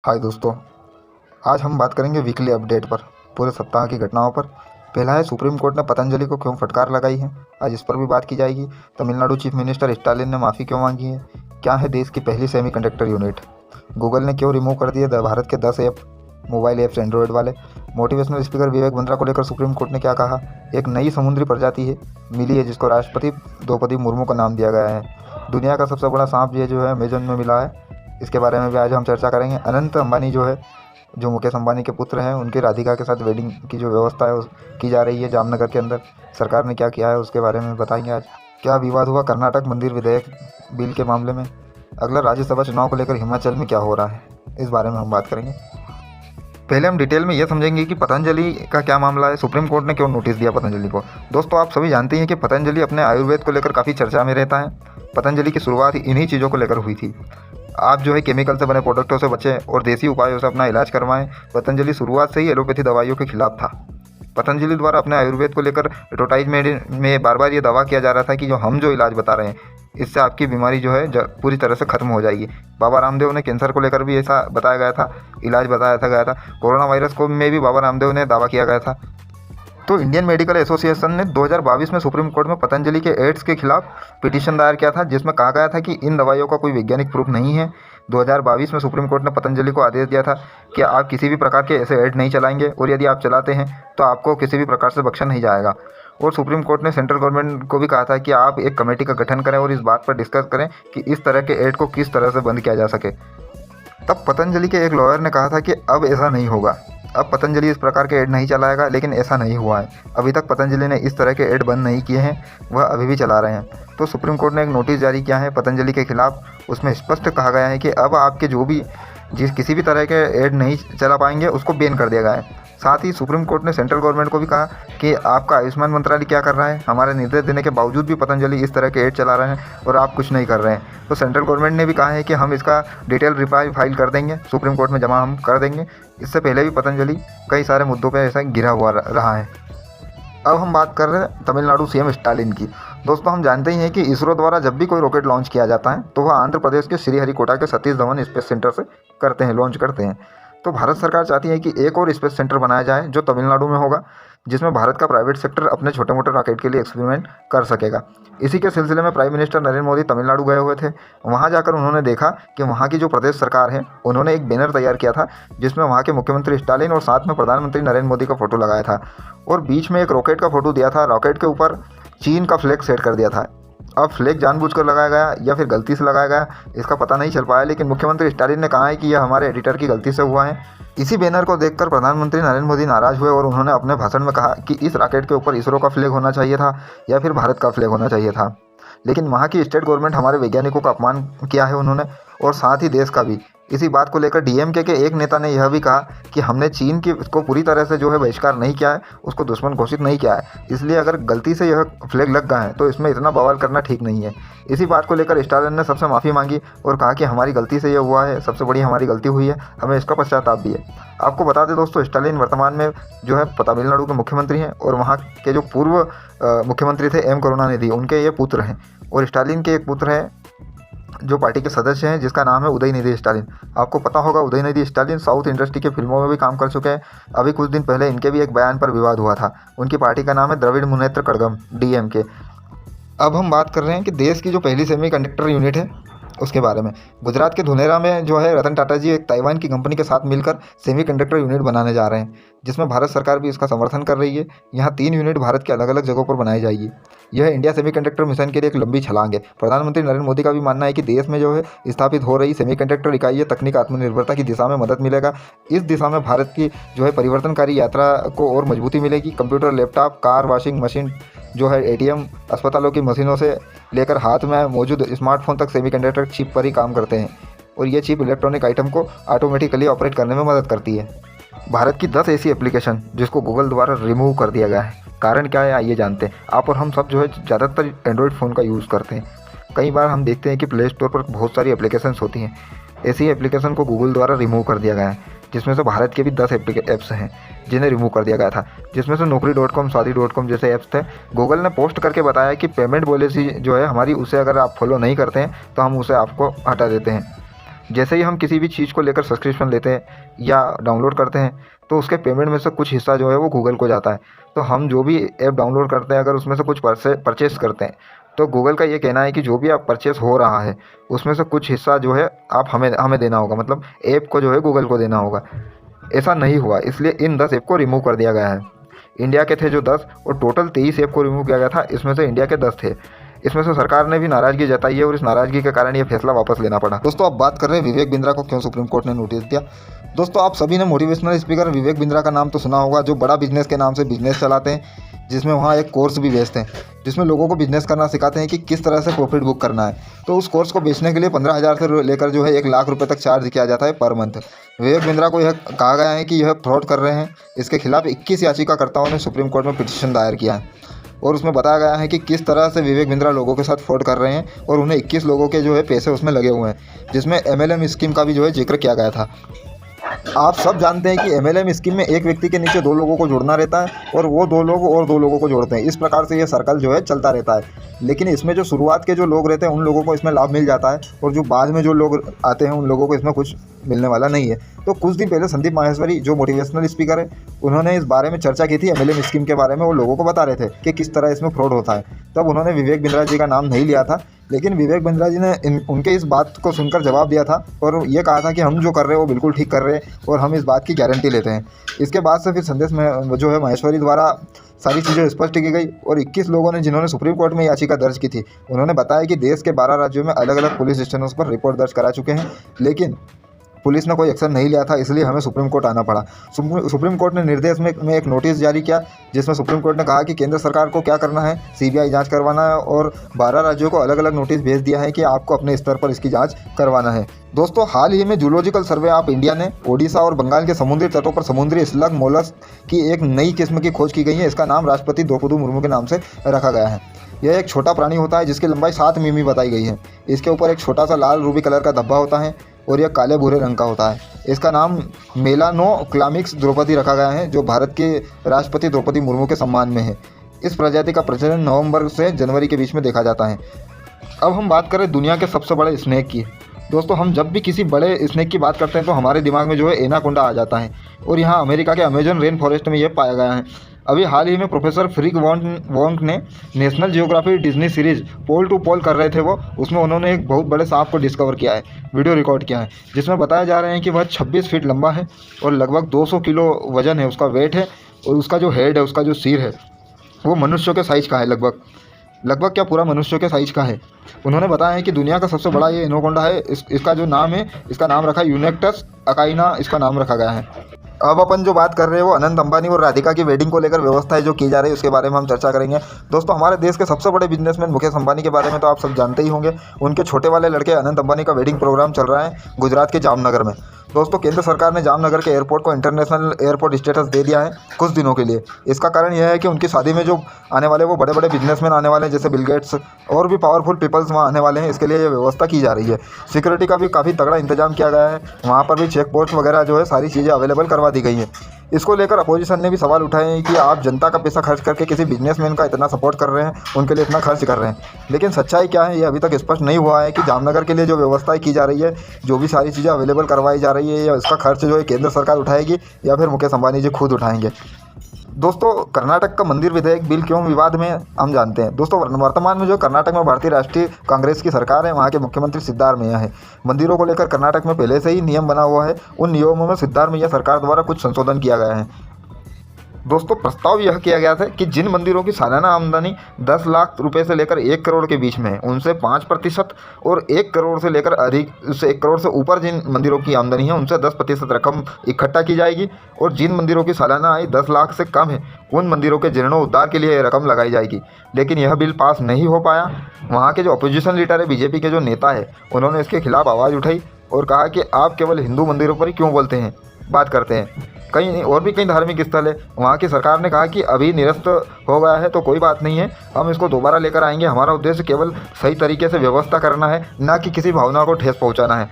हाय दोस्तों, आज हम बात करेंगे वीकली अपडेट पर, पूरे सप्ताह की घटनाओं पर। पहला है, सुप्रीम कोर्ट ने पतंजलि को क्यों फटकार लगाई है, आज इस पर भी बात की जाएगी। तमिलनाडु चीफ मिनिस्टर स्टालिन ने माफ़ी क्यों मांगी है, क्या है देश की पहली सेमीकंडक्टर यूनिट, गूगल ने क्यों रिमूव कर दिए भारत के 10 ऐप, मोबाइल ऐप्स एंड्रॉयड वाले। मोटिवेशनल स्पीकर विवेक बिंद्रा को लेकर सुप्रीम कोर्ट ने क्या कहा, एक नई समुद्री प्रजाति है मिली है जिसको राष्ट्रपति द्रौपदी मुर्मू का नाम दिया गया है। दुनिया का सबसे बड़ा सांप ये जो है अमेजन में मिला है, इसके बारे में भी आज हम चर्चा करेंगे। अनंत अंबानी जो मुकेश अंबानी के पुत्र हैं, उनकी राधिका के साथ वेडिंग की जो व्यवस्था है की जा रही है जामनगर के अंदर, सरकार ने क्या किया है उसके बारे में बताएंगे आज। क्या विवाद हुआ कर्नाटक मंदिर विधेयक बिल के मामले में, अगला राज्यसभा चुनाव को लेकर हिमाचल में क्या हो रहा है, इस बारे में हम बात करेंगे। पहले हम डिटेल में यह समझेंगे कि पतंजलि का क्या मामला है, सुप्रीम कोर्ट ने क्यों नोटिस दिया पतंजलि को। दोस्तों, आप सभी जानते हैं कि पतंजलि अपने आयुर्वेद को लेकर काफ़ी चर्चा में रहता है। पतंजलि की शुरुआत इन्हीं चीज़ों को लेकर हुई थी। आप केमिकल से बने प्रोडक्टों से बचें और देसी उपायों से अपना इलाज करवाएं। पतंजलि शुरुआत से ही एलोपैथी दवाइयों के खिलाफ था। पतंजलि द्वारा अपने आयुर्वेद को लेकर एडवर्टाइजमेंट में बार बार ये दावा किया जा रहा था कि जो इलाज बता रहे हैं इससे आपकी बीमारी पूरी तरह से ख़त्म हो जाएगी। बाबा रामदेव ने कैंसर को लेकर भी ऐसा बताया गया था, इलाज बताया गया था। कोरोना वायरस को में भी बाबा रामदेव ने दावा किया गया था। तो इंडियन मेडिकल एसोसिएशन ने 2022 में सुप्रीम कोर्ट में पतंजलि के एड्स के खिलाफ पिटीशन दायर किया था, जिसमें कहा गया था कि इन दवाइयों का कोई वैज्ञानिक प्रूफ नहीं है। 2022 में सुप्रीम कोर्ट ने पतंजलि को आदेश दिया था कि आप किसी भी प्रकार के ऐसे एड नहीं चलाएंगे, और यदि आप चलाते हैं तो आपको किसी भी प्रकार से बख्शा नहीं जाएगा। और सुप्रीम कोर्ट ने सेंट्रल गवर्नमेंट को भी कहा था कि आप एक कमेटी का गठन करें और इस बात पर डिस्कस करें कि इस तरह के एड को किस तरह से बंद किया जा सके। तब पतंजलि के एक लॉयर ने कहा था कि अब ऐसा नहीं होगा, अब पतंजलि इस प्रकार के ऐड नहीं चलाएगा, लेकिन ऐसा नहीं हुआ है। अभी तक पतंजलि ने इस तरह के ऐड बंद नहीं किए हैं, वह अभी भी चला रहे हैं। तो सुप्रीम कोर्ट ने एक नोटिस जारी किया है पतंजलि के खिलाफ। उसमें स्पष्ट कहा गया है कि अब आपके किसी भी तरह के ऐड नहीं चला पाएंगे, उसको बैन कर दिया गया है। साथ ही सुप्रीम कोर्ट ने सेंट्रल गवर्नमेंट को भी कहा कि आपका आयुष्मान मंत्रालय क्या कर रहा है, हमारे निर्देश देने के बावजूद भी पतंजलि इस तरह के ऐड चला रहे हैं और आप कुछ नहीं कर रहे हैं। तो सेंट्रल गवर्नमेंट ने भी कहा है कि हम इसका डिटेल रिप्लाई फाइल कर देंगे, सुप्रीम कोर्ट में जमा हम कर देंगे। इससे पहले भी पतंजलि कई सारे मुद्दों पर ऐसा घिरा हुआ रहा है। अब हम बात कर रहे हैं तमिलनाडु सीएम स्टालिन की। दोस्तों, हम जानते ही हैं कि इसरो द्वारा जब भी कोई रॉकेट लॉन्च किया जाता है तो वह आंध्र प्रदेश के श्रीहरिकोटा के सतीश धवन स्पेस सेंटर से लॉन्च करते हैं। तो भारत सरकार चाहती है कि एक और स्पेस सेंटर बनाया जाए जो तमिलनाडु में होगा, जिसमें भारत का प्राइवेट सेक्टर अपने छोटे मोटे रॉकेट के लिए एक्सपेरिमेंट कर सकेगा। इसी के सिलसिले में प्राइम मिनिस्टर नरेंद्र मोदी तमिलनाडु गए हुए थे। वहां जाकर उन्होंने देखा कि वहां की जो प्रदेश सरकार है, उन्होंने एक बैनर तैयार किया था जिसमें वहां के मुख्यमंत्री स्टालिन और साथ में प्रधानमंत्री नरेंद्र मोदी का फोटो लगाया था, और बीच में एक रॉकेट का फोटो दिया था। रॉकेट के ऊपर चीन का फ्लैग सेट कर दिया था। अब फ्लैग जानबूझकर लगाया गया या फिर गलती से लगाया गया, इसका पता नहीं चल पाया, लेकिन मुख्यमंत्री स्टालिन ने कहा है कि यह हमारे एडिटर की गलती से हुआ है। इसी बैनर को देखकर प्रधानमंत्री नरेंद्र मोदी नाराज हुए और उन्होंने अपने भाषण में कहा कि इस रॉकेट के ऊपर इसरो का फ्लैग होना चाहिए था या फिर भारत का फ्लैग होना चाहिए था। लेकिन वहाँ की स्टेट गवर्नमेंट हमारे वैज्ञानिकों का अपमान किया है उन्होंने, और साथ ही देश का भी। इसी बात को लेकर डीएमके के एक नेता ने यह भी कहा कि हमने चीन की को पूरी तरह से बहिष्कार नहीं किया है, उसको दुश्मन घोषित नहीं किया है, इसलिए अगर गलती से यह फ्लैग लग गया है तो इसमें इतना बवाल करना ठीक नहीं है। इसी बात को लेकर स्टालिन ने सबसे माफ़ी मांगी और कहा कि हमारी गलती से यह हुआ है, सबसे बड़ी हमारी गलती हुई है, हमें इसका पश्चाताप भी है। आपको बता दें दोस्तों, स्टालिन वर्तमान में तमिलनाडु के मुख्यमंत्री हैं, और वहाँ के जो पूर्व मुख्यमंत्री थे एम करुणानिधि, उनके ये पुत्र हैं। और स्टालिन के एक पुत्र हैं जो पार्टी के सदस्य हैं, जिसका नाम है उदयनिधि स्टालिन। आपको पता होगा उदयनिधि स्टालिन साउथ इंडस्ट्री की फिल्मों में भी काम कर चुके हैं। अभी कुछ दिन पहले इनके भी एक बयान पर विवाद हुआ था। उनकी पार्टी का नाम है द्रविड़ मुनेत्र कड़गम, डीएमके। अब हम बात कर रहे हैं कि देश की जो पहली सेमीकंडक्टर यूनिट है उसके बारे में। गुजरात के धुलेरा में रतन टाटा जी एक ताइवान की कंपनी के साथ मिलकर सेमीकंडक्टर यूनिट बनाने जा रहे हैं, जिसमें भारत सरकार भी इसका समर्थन कर रही है। यहाँ 3 यूनिट भारत के अलग अलग जगहों पर बनाई जाएगी। यह इंडिया सेमीकंडक्टर मिशन के लिए एक लंबी छलांग है। प्रधानमंत्री नरेंद्र मोदी का भी मानना है कि देश में स्थापित हो रही सेमीकंडक्टर इकाई तकनीक आत्मनिर्भरता की दिशा में मदद मिलेगा। इस दिशा में भारत की परिवर्तनकारी यात्रा को और मजबूती मिलेगी। Computer, laptop, car, washing machine, ATM, अस्पतालों की मशीनों से लेकर हाथ में मौजूद स्मार्टफोन तक सेमीकंडक्टर चिप पर ही काम करते हैं, और ये चिप इलेक्ट्रॉनिक आइटम को ऑटोमेटिकली ऑपरेट करने में मदद करती है। भारत की 10 ऐसी एप्लीकेशन जिसको गूगल द्वारा रिमूव कर दिया गया है। कारण क्या है आइए जानते हैं। आप और हम सब ज़्यादातर एंड्रॉयड फ़ोन का यूज़ करते हैं। कई बार हम देखते हैं कि प्ले स्टोर पर बहुत सारी एप्लीकेशंस होती हैं। ऐसी एप्लीकेशन को गूगल द्वारा रिमूव कर दिया गया है, जिसमें से भारत के भी 10 ऐप्स हैं जिन्हें रिमूव कर दिया गया था, जिसमें से नौकरी.com, शादी.com जैसे ऐप्स थे। गूगल ने पोस्ट करके बताया कि पेमेंट पॉलिसी हमारी, उसे अगर आप फॉलो नहीं करते हैं तो हम उसे आपको हटा देते हैं। जैसे ही हम किसी भी चीज़ को लेकर सब्सक्रिप्शन लेते हैं या डाउनलोड करते हैं तो उसके पेमेंट में से कुछ हिस्सा जो है वो गूगल को जाता है। तो हम जो भी ऐप डाउनलोड करते हैं अगर उसमें से कुछ परचेस करते हैं तो गूगल का ये कहना है कि जो भी आप परचेस हो रहा है उसमें से कुछ हिस्सा जो है आप हमें देना होगा, मतलब ऐप को जो है गूगल को देना होगा। ऐसा नहीं हुआ, इसलिए इन 10 ऐप को रिमूव कर दिया गया है। इंडिया के थे जो 10 और टोटल 23 ऐप को रिमूव किया गया था, इसमें से इंडिया के 10 थे। इसमें से सरकार ने भी नाराज़गी जताई है और इस नाराज़गी के कारण ये फैसला वापस लेना पड़ा। दोस्तों अब बात कर रहे हैं विवेक बिंद्रा को क्यों सुप्रीम कोर्ट ने नोटिस दिया। दोस्तों आप सभी ने मोटिवेशनल स्पीकर विवेक बिंद्रा का नाम तो सुना होगा, जो बड़ा बिजनेस के नाम से बिजनेस चलाते हैं, जिसमें वहाँ एक कोर्स भी बेचते हैं जिसमें लोगों को बिजनेस करना सिखाते हैं कि किस तरह से प्रॉफिट बुक करना है। तो उस कोर्स को बेचने के लिए 15,000 से लेकर जो है 1,00,000 रुपये तक चार्ज किया जाता है पर मंथ। विवेक बिंद्रा को यह कहा गया है कि यह फ्रॉड कर रहे हैं। इसके खिलाफ 21 याचिकाकर्ताओं ने सुप्रीम कोर्ट में पिटीशन दायर किया है और उसमें बताया गया है कि किस तरह से विवेक बिंद्रा लोगों के साथ फ्रॉड कर रहे हैं और उन्हें 21 लोगों के जो है पैसे उसमें लगे हुए हैं, जिसमें MLM स्कीम का भी जो है जिक्र किया गया था। आप सब जानते हैं कि MLM स्कीम में एक व्यक्ति के नीचे 2 लोगों को जोड़ना रहता है और वो 2 लोग और 2 लोगों को जोड़ते हैं। इस प्रकार से ये सर्कल जो है चलता रहता है। लेकिन इसमें जो शुरुआत के जो लोग रहते हैं उन लोगों को इसमें लाभ मिल जाता है और जो बाद में जो लोग आते हैं उन लोगों को इसमें कुछ मिलने वाला नहीं है। तो कुछ दिन पहले संदीप माहेश्वरी जो मोटिवेशनल स्पीकर है उन्होंने इस बारे में चर्चा की थी। MLM स्कीम के बारे में वो लोगों को बता रहे थे कि किस तरह इसमें फ्रॉड होता है। तब उन्होंने विवेक बिंद्रा जी का नाम नहीं लिया था, लेकिन विवेक बिंद्रा जी ने उनके इस बात को सुनकर जवाब दिया था और ये कहा था कि हम जो कर रहे हैं वो बिल्कुल ठीक कर रहे हैं और हम इस बात की गारंटी लेते हैं। इसके बाद से फिर संदेश में जो है माहेश्वरी द्वारा सारी चीज़ें स्पष्ट की गई और 21 लोगों ने जिन्होंने सुप्रीम कोर्ट में याचिका दर्ज की थी उन्होंने बताया कि देश के 12 राज्यों में अलग अलग पुलिस स्टेशनों पर रिपोर्ट दर्ज करा चुके हैं, लेकिन पुलिस ने कोई एक्शन नहीं लिया था, इसलिए हमें सुप्रीम कोर्ट आना पड़ा। सुप्रीम कोर्ट ने निर्देश में एक नोटिस जारी किया जिसमें सुप्रीम कोर्ट ने कहा कि केंद्र सरकार को क्या करना है, CBI जांच करवाना है और 12 राज्यों को अलग अलग नोटिस भेज दिया है कि आपको अपने स्तर पर इसकी जांच करवाना है। दोस्तों हाल ही में जूलॉजिकल सर्वे ऑफ इंडिया ने ओडिशा और बंगाल के समुद्री तटों पर समुद्री स्लग मोलस्क की एक नई किस्म की खोज की गई है। इसका नाम राष्ट्रपति द्रौपदी मुर्मू के नाम से रखा गया है। यह एक छोटा प्राणी होता है जिसकी लंबाई 7 मिमी बताई गई है। इसके ऊपर एक छोटा सा लाल रूबी कलर का धब्बा होता है और यह काले भूरे रंग का होता है। इसका नाम मेलानोक्लामिक्स द्रौपदी रखा गया है, जो भारत के राष्ट्रपति द्रौपदी मुर्मू के सम्मान में है। इस प्रजाति का प्रचलन नवंबर से जनवरी के बीच में देखा जाता है। अब हम बात करें दुनिया के सबसे बड़े स्नेक की। दोस्तों हम जब भी किसी बड़े स्नेक की बात करते हैं तो हमारे दिमाग में जो है एनाकोंडा आ जाता है और यहाँ अमेरिका के अमेजन रेन फॉरेस्ट में यह पाया गया है। अभी हाल ही में प्रोफेसर फ्रिक वोंग ने National Geographic Disney series pole to pole कर रहे थे उसमें उन्होंने एक बहुत बड़े सांप को डिस्कवर किया है, वीडियो रिकॉर्ड किया है, जिसमें बताया जा रहा है कि वह 26 फीट लंबा है और लगभग 200 किलो वजन है उसका वेट है और उसका जो हेड है, उसका जो सिर है वो मनुष्यों के साइज का है, लगभग क्या पूरा मनुष्यों के साइज का है। उन्होंने बताया है कि दुनिया का सबसे बड़ा ये एनाकोंडा है। इसका जो नाम है, इसका नाम रखा है यूनेक्टस अकाइना, इसका नाम रखा गया है। अब अपन जो बात कर रहे हैं वो अनंत अंबानी और राधिका की वेडिंग को लेकर व्यवस्थाएं जो की जा रही है उसके बारे में हम चर्चा करेंगे। दोस्तों हमारे देश के सबसे बड़े बिजनेसमैन मुकेश अंबानी के बारे में तो आप सब जानते ही होंगे। उनके छोटे वाले लड़के अनंत अंबानी का वेडिंग प्रोग्राम चल रहा है गुजरात के जामनगर में। दोस्तों केंद्र सरकार ने जामनगर के एयरपोर्ट को इंटरनेशनल एयरपोर्ट स्टेटस दे दिया है कुछ दिनों के लिए। इसका कारण यह है कि उनकी शादी में जो आने वाले वो बड़े बड़े बिजनेसमैन आने वाले हैं, जैसे बिल गेट्स और भी पावरफुल पीपल्स वहाँ आने वाले हैं। इसके लिए ये व्यवस्था की जा रही है। सिक्योरिटी का भी काफ़ी तगड़ा इंतजाम किया गया है। वहाँ पर भी चेक पोस्ट वगैरह जो है सारी चीज़ें अवेलेबल करवा दी गई हैं। इसको लेकर अपोजिशन ने भी सवाल उठाए हैं कि आप जनता का पैसा खर्च करके किसी बिजनेसमैन का इतना सपोर्ट कर रहे हैं, उनके लिए इतना खर्च कर रहे हैं। लेकिन सच्चाई क्या है ये अभी तक स्पष्ट नहीं हुआ है कि जामनगर के लिए जो व्यवस्थाएं की जा रही है, जो भी सारी चीज़ें अवेलेबल करवाई जा रही है, या इसका खर्च जो है केंद्र सरकार उठाएगी या फिर मुकेश अंबानी जी खुद उठाएंगे। दोस्तों कर्नाटक का मंदिर विधेयक बिल क्यों विवाद में, हम जानते हैं। दोस्तों वर्तमान में जो कर्नाटक में भारतीय राष्ट्रीय कांग्रेस की सरकार है, वहाँ के मुख्यमंत्री सिद्धारमैया है। मंदिरों को लेकर कर्नाटक में पहले से ही नियम बना हुआ है। उन नियमों में सिद्धारमैया सरकार द्वारा कुछ संशोधन किया गया है। दोस्तों प्रस्ताव यह किया गया था कि जिन मंदिरों की सालाना आमदनी 10 लाख रुपए से लेकर 1 करोड़ के बीच में है, उनसे 5% और 1 करोड़ से लेकर अधिक से 1 करोड़ से ऊपर जिन मंदिरों की आमदनी है उनसे 10% रकम इकट्ठा की जाएगी और जिन मंदिरों की सालाना आय 10 लाख से कम है उन मंदिरों के जीर्णोद्धार के लिए रकम लगाई जाएगी। लेकिन यह बिल पास नहीं हो पाया। वहाँ के जो अपोजिशन लीडर है, बीजेपी के जो नेता है, उन्होंने इसके खिलाफ आवाज़ उठाई और कहा कि आप केवल हिंदू मंदिरों पर ही क्यों बात करते हैं, कहीं और भी कई धार्मिक स्थल है। वहाँ की सरकार ने कहा कि अभी निरस्त हो गया है तो कोई बात नहीं है, हम इसको दोबारा लेकर आएंगे। हमारा उद्देश्य केवल सही तरीके से व्यवस्था करना है, ना कि किसी भावना को ठेस पहुँचाना है।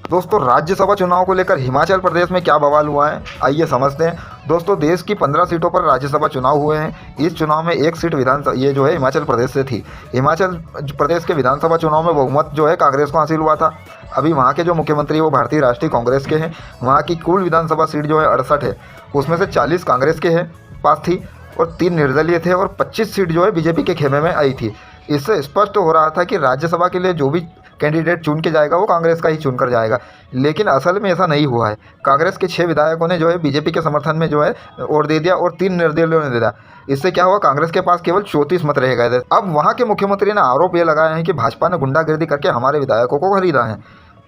दोस्तों राज्यसभा चुनाव को लेकर हिमाचल प्रदेश में क्या बवाल हुआ है, आइए समझते हैं। दोस्तों देश की 15 सीटों पर राज्यसभा चुनाव हुए हैं। इस चुनाव में एक सीट विधानसभा ये जो है हिमाचल प्रदेश से थी। हिमाचल प्रदेश के विधानसभा चुनाव में बहुमत जो है कांग्रेस को हासिल हुआ था। अभी वहाँ के जो मुख्यमंत्री वो भारतीय राष्ट्रीय कांग्रेस के हैं। वहाँ की कुल विधानसभा सीट जो है 68 है, उसमें से 40 कांग्रेस के हैं पास थी और 3 निर्दलीय थे और 25 सीट जो है बीजेपी के खेमे में आई थी। इससे स्पष्ट हो रहा था कि राज्यसभा के लिए जो भी कैंडिडेट चुन के जाएगा वो कांग्रेस का ही चुनकर जाएगा, लेकिन असल में ऐसा नहीं हुआ है। कांग्रेस के 6 विधायकों ने जो है बीजेपी के समर्थन में जो है वोट दे दिया और 3 निर्दलीयों ने दे दिया। इससे क्या हुआ, कांग्रेस के पास केवल 34 मत रह गए थे। अब वहाँ के मुख्यमंत्री ने आरोप ये लगाए हैं कि भाजपा ने गुंडागिर्दी करके हमारे विधायकों को खरीदा है।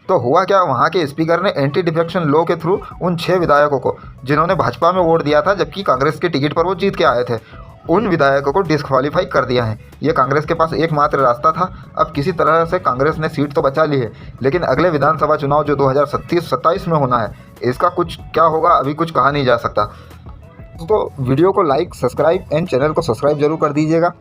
तो हुआ क्या, वहाँ के स्पीकर ने एंटी डिफेक्शन लॉ के थ्रू उन 6 विधायकों को जिन्होंने भाजपा में वोट दिया था जबकि कांग्रेस के टिकट पर वो जीत के आए थे, उन विधायकों को डिस्क्वालीफाई कर दिया है। ये कांग्रेस के पास एकमात्र रास्ता था। अब किसी तरह से कांग्रेस ने सीट तो बचा ली है, लेकिन अगले विधानसभा चुनाव जो 2027 में होना है, इसका कुछ क्या होगा अभी कुछ कहा नहीं जा सकता। तो वीडियो को लाइक, सब्सक्राइब एंड चैनल को सब्सक्राइब जरूर कर दीजिएगा।